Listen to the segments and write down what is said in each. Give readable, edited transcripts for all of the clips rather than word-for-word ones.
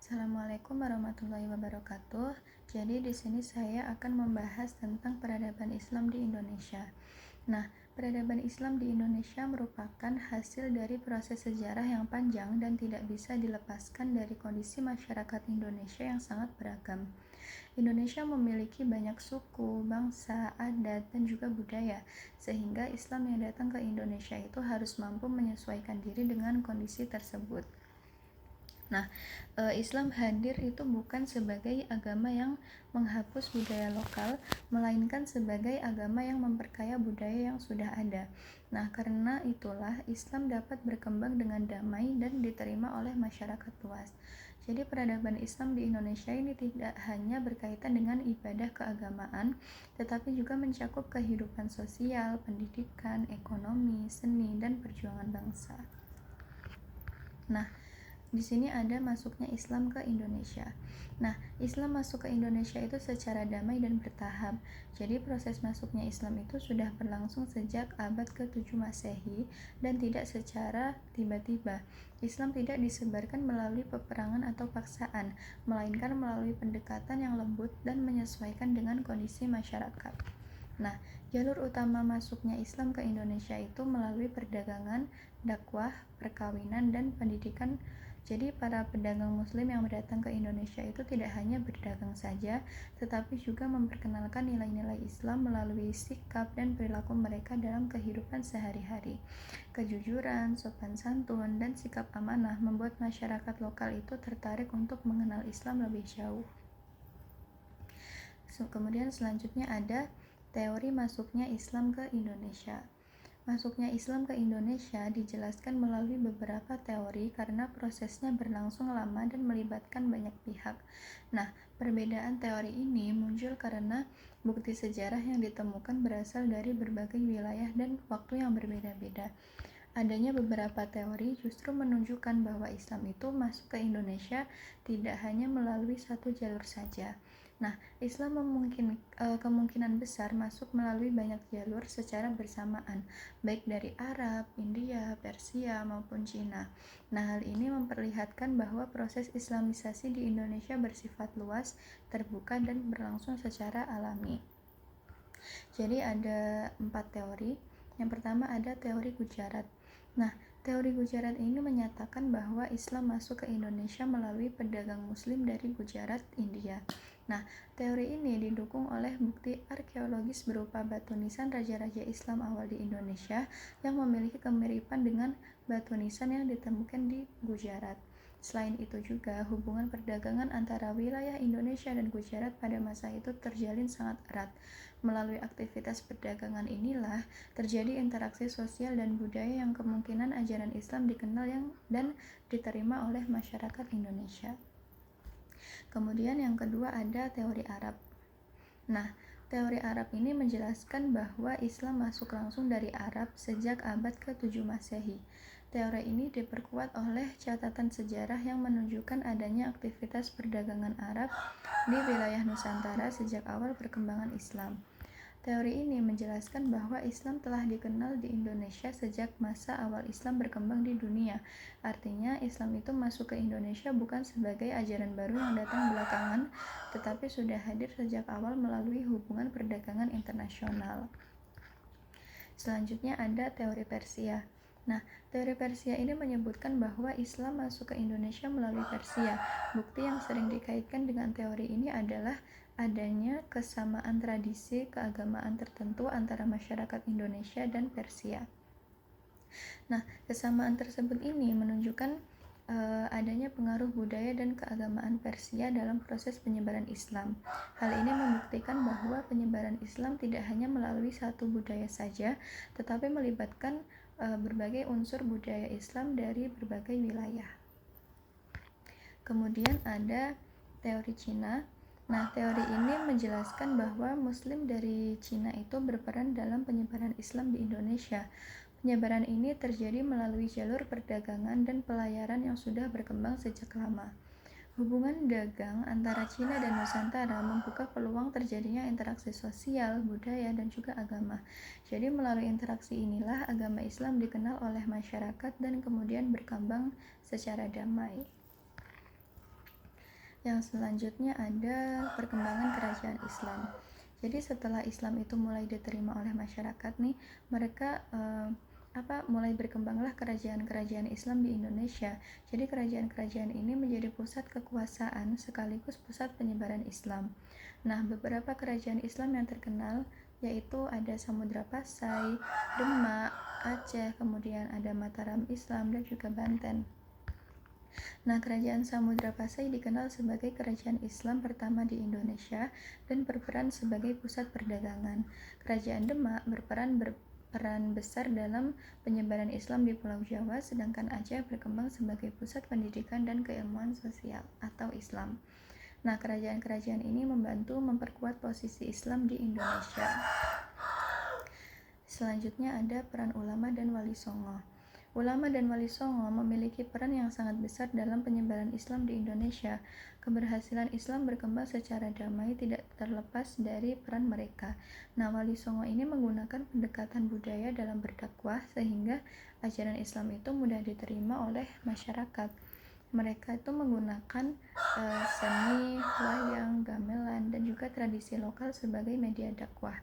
Assalamualaikum warahmatullahi wabarakatuh. Jadi di sini saya akan membahas tentang peradaban Islam di Indonesia. Nah, peradaban Islam di Indonesia merupakan hasil dari proses sejarah yang panjang dan tidak bisa dilepaskan dari kondisi masyarakat Indonesia yang sangat beragam. Indonesia memiliki banyak suku, bangsa, adat, dan juga budaya, sehingga Islam yang datang ke Indonesia itu harus mampu menyesuaikan diri dengan kondisi tersebut. Nah, Islam hadir itu bukan sebagai agama yang menghapus budaya lokal, melainkan sebagai agama yang memperkaya budaya yang sudah ada. Nah, karena itulah Islam dapat berkembang dengan damai dan diterima oleh masyarakat luas. Jadi peradaban Islam di Indonesia ini tidak hanya berkaitan dengan ibadah keagamaan, tetapi juga mencakup kehidupan sosial, pendidikan, ekonomi, seni, dan perjuangan bangsa. Nah, di sini ada masuknya Islam ke Indonesia. Nah, Islam masuk ke Indonesia itu secara damai dan bertahap. Jadi proses masuknya Islam itu sudah berlangsung sejak abad ke-7 Masehi dan tidak secara tiba-tiba. Islam tidak disebarkan melalui peperangan atau paksaan, melainkan melalui pendekatan yang lembut dan menyesuaikan dengan kondisi masyarakat. Nah, jalur utama masuknya Islam ke Indonesia itu melalui perdagangan, dakwah, perkawinan, dan pendidikan. Jadi para pedagang muslim yang datang ke Indonesia itu tidak hanya berdagang saja, tetapi juga memperkenalkan nilai-nilai Islam melalui sikap dan perilaku mereka dalam kehidupan sehari-hari. Kejujuran, sopan santun, dan sikap amanah membuat masyarakat lokal itu tertarik untuk mengenal Islam lebih jauh. Kemudian selanjutnya ada teori masuknya Islam ke Indonesia. Masuknya Islam ke Indonesia dijelaskan melalui beberapa teori karena prosesnya berlangsung lama dan melibatkan banyak pihak. Nah, perbedaan teori ini muncul karena bukti sejarah yang ditemukan berasal dari berbagai wilayah dan waktu yang berbeda-beda. Adanya beberapa teori justru menunjukkan bahwa Islam itu masuk ke Indonesia tidak hanya melalui satu jalur saja. Nah, Islam kemungkinan besar masuk melalui banyak jalur secara bersamaan, baik dari Arab, India, Persia, maupun Cina. Nah, hal ini memperlihatkan bahwa proses Islamisasi di Indonesia bersifat luas, terbuka, dan berlangsung secara alami. Jadi ada 4 teori. Yang pertama ada teori Gujarat. Nah, teori Gujarat ini menyatakan bahwa Islam masuk ke Indonesia melalui pedagang muslim dari Gujarat, India. Nah, teori ini didukung oleh bukti arkeologis berupa batu nisan raja-raja Islam awal di Indonesia yang memiliki kemiripan dengan batu nisan yang ditemukan di Gujarat. Selain itu juga, hubungan perdagangan antara wilayah Indonesia dan Gujarat pada masa itu terjalin sangat erat. Melalui aktivitas perdagangan inilah terjadi interaksi sosial dan budaya yang kemungkinan ajaran Islam dikenal dan diterima oleh masyarakat Indonesia. Kemudian yang kedua ada teori Arab. Nah, teori Arab ini menjelaskan bahwa Islam masuk langsung dari Arab sejak abad ke-7 Masehi. Teori ini diperkuat oleh catatan sejarah yang menunjukkan adanya aktivitas perdagangan Arab di wilayah Nusantara sejak awal perkembangan Islam. Teori ini menjelaskan bahwa Islam telah dikenal di Indonesia sejak masa awal Islam berkembang di dunia. Artinya, Islam itu masuk ke Indonesia bukan sebagai ajaran baru yang datang belakangan, tetapi sudah hadir sejak awal melalui hubungan perdagangan internasional. Selanjutnya ada teori Persia. Nah, teori Persia ini menyebutkan bahwa Islam masuk ke Indonesia melalui Persia. Bukti yang sering dikaitkan dengan teori ini adalah adanya kesamaan tradisi keagamaan tertentu antara masyarakat Indonesia dan Persia. Nah, kesamaan tersebut ini menunjukkan adanya pengaruh budaya dan keagamaan Persia dalam proses penyebaran Islam. Hal ini membuktikan bahwa penyebaran Islam tidak hanya melalui satu budaya saja, tetapi melibatkan berbagai unsur budaya Islam dari berbagai wilayah. Kemudian ada teori Cina. Nah, teori ini menjelaskan bahwa Muslim dari Cina itu berperan dalam penyebaran Islam di Indonesia. Penyebaran ini terjadi melalui jalur perdagangan dan pelayaran yang sudah berkembang sejak lama. Hubungan dagang antara Cina dan Nusantara membuka peluang terjadinya interaksi sosial, budaya, dan juga agama. Jadi melalui interaksi inilah agama Islam dikenal oleh masyarakat dan kemudian berkembang secara damai. Yang selanjutnya ada perkembangan kerajaan Islam. Jadi setelah Islam itu mulai diterima oleh masyarakat nih, mereka mulai berkembanglah kerajaan-kerajaan Islam di Indonesia. Jadi kerajaan-kerajaan ini menjadi pusat kekuasaan sekaligus pusat penyebaran Islam. Nah, beberapa kerajaan Islam yang terkenal yaitu ada Samudra Pasai, Demak, Aceh, kemudian ada Mataram Islam dan juga Banten. Nah, kerajaan Samudra Pasai dikenal sebagai kerajaan Islam pertama di Indonesia dan berperan sebagai pusat perdagangan. Kerajaan Demak berperan besar dalam penyebaran Islam di Pulau Jawa, sedangkan Aceh berkembang sebagai pusat pendidikan dan keilmuan sosial atau Islam. Nah, kerajaan-kerajaan ini membantu memperkuat posisi Islam di Indonesia. Selanjutnya ada peran ulama dan wali songo. Ulama dan wali songo memiliki peran yang sangat besar dalam penyebaran Islam di Indonesia. Keberhasilan Islam berkembang secara damai tidak terlepas dari peran mereka. Nah, wali songo ini menggunakan pendekatan budaya dalam berdakwah sehingga ajaran Islam itu mudah diterima oleh masyarakat. Mereka itu menggunakan seni, wayang, gamelan, dan juga tradisi lokal sebagai media dakwah.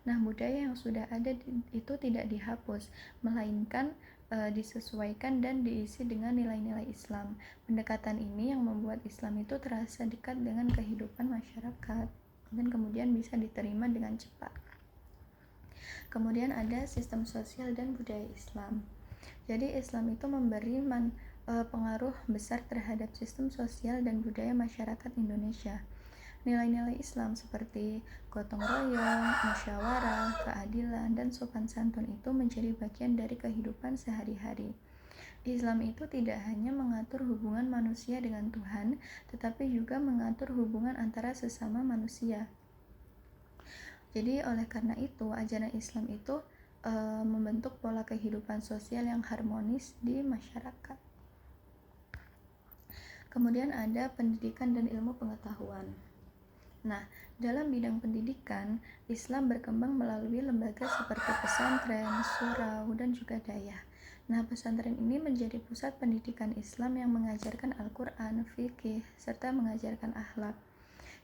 Nah, budaya yang sudah ada itu tidak dihapus, melainkan disesuaikan dan diisi dengan nilai-nilai Islam. Pendekatan ini yang membuat Islam itu terasa dekat dengan kehidupan masyarakat dan kemudian bisa diterima dengan cepat. Kemudian ada sistem sosial dan budaya Islam. Jadi Islam itu memberi pengaruh besar terhadap sistem sosial dan budaya masyarakat Indonesia. Nilai-nilai Islam seperti gotong royong, musyawarah, keadilan, dan sopan santun itu menjadi bagian dari kehidupan sehari-hari. Islam itu tidak hanya mengatur hubungan manusia dengan Tuhan, tetapi juga mengatur hubungan antara sesama manusia. Jadi oleh karena itu, ajaran Islam itu membentuk pola kehidupan sosial yang harmonis di masyarakat. Kemudian ada pendidikan dan ilmu pengetahuan. Nah, dalam bidang pendidikan, Islam berkembang melalui lembaga seperti pesantren, surau, dan juga dayah. Nah, pesantren ini menjadi pusat pendidikan Islam yang mengajarkan Al-Quran, fikih, serta mengajarkan akhlak.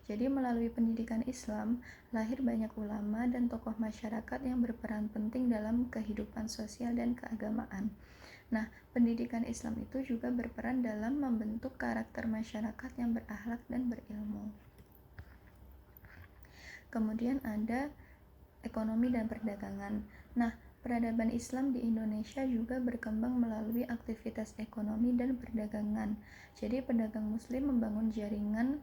Jadi, melalui pendidikan Islam, lahir banyak ulama dan tokoh masyarakat yang berperan penting dalam kehidupan sosial dan keagamaan. Nah, pendidikan Islam itu juga berperan dalam membentuk karakter masyarakat yang berakhlak dan berilmu. Kemudian ada ekonomi dan perdagangan. Nah, peradaban Islam di Indonesia juga berkembang melalui aktivitas ekonomi dan perdagangan. Jadi pedagang muslim membangun jaringan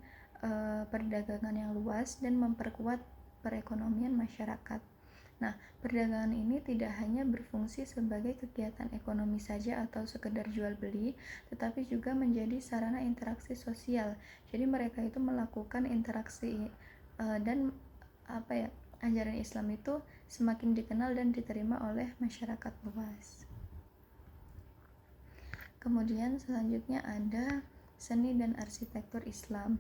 perdagangan yang luas dan memperkuat perekonomian masyarakat. Nah, perdagangan ini tidak hanya berfungsi sebagai kegiatan ekonomi saja atau sekedar jual beli, tetapi juga menjadi sarana interaksi sosial. Jadi mereka itu melakukan interaksi dan ajaran Islam itu semakin dikenal dan diterima oleh masyarakat luas. Kemudian selanjutnya ada seni dan arsitektur Islam.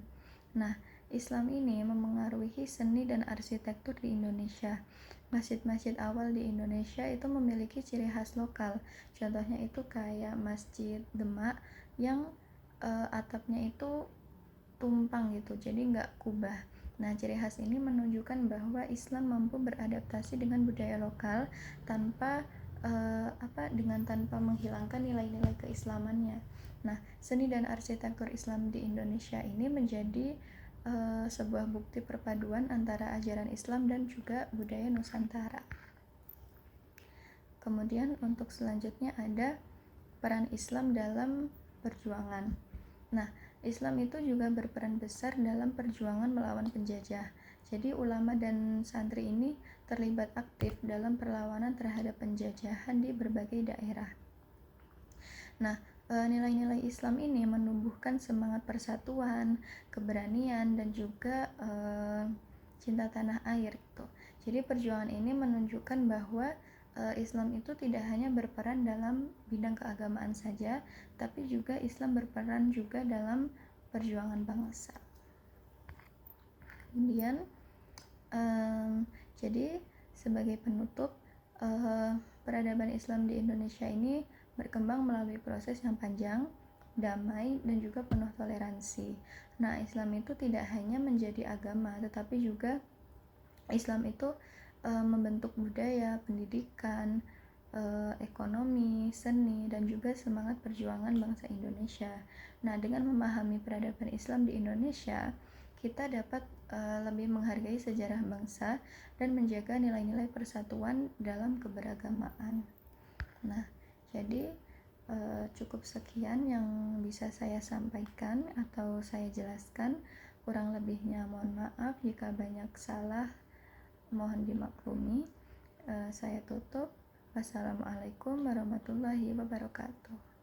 Nah, Islam ini memengaruhi seni dan arsitektur di Indonesia. Masjid-masjid awal di Indonesia itu memiliki ciri khas lokal. Contohnya itu kayak Masjid Demak yang atapnya itu tumpang gitu, jadi nggak kubah. Nah, ciri khas ini menunjukkan bahwa Islam mampu beradaptasi dengan budaya lokal tanpa menghilangkan nilai-nilai keislamannya. Nah, seni dan arsitektur Islam di Indonesia ini menjadi sebuah bukti perpaduan antara ajaran Islam dan juga budaya Nusantara. Kemudian untuk selanjutnya ada peran Islam dalam perjuangan. Nah, Islam itu juga berperan besar dalam perjuangan melawan penjajah. Jadi ulama dan santri ini terlibat aktif dalam perlawanan terhadap penjajahan di berbagai daerah. Nah, nilai-nilai Islam ini menumbuhkan semangat persatuan, keberanian, dan juga cinta tanah air gitu. Jadi perjuangan ini menunjukkan bahwa Islam itu tidak hanya berperan dalam bidang keagamaan saja, tapi juga Islam berperan juga dalam perjuangan bangsa. Kemudian, jadi sebagai penutup, peradaban Islam di Indonesia ini berkembang melalui proses yang panjang, damai, dan juga penuh toleransi. toleransi. Nah, Islam itu tidak hanya menjadi agama, tetapi juga Islam itu membentuk budaya, pendidikan, ekonomi, seni, dan juga semangat perjuangan bangsa Indonesia. Nah, dengan memahami peradaban Islam di Indonesia, kita dapat lebih menghargai sejarah bangsa dan menjaga nilai-nilai persatuan dalam keberagamaan. Nah, jadi cukup sekian yang bisa saya sampaikan atau saya jelaskan. Kurang lebihnya mohon maaf jika banyak salah, mohon dimaklumi. Saya tutup. Wassalamualaikum warahmatullahi wabarakatuh.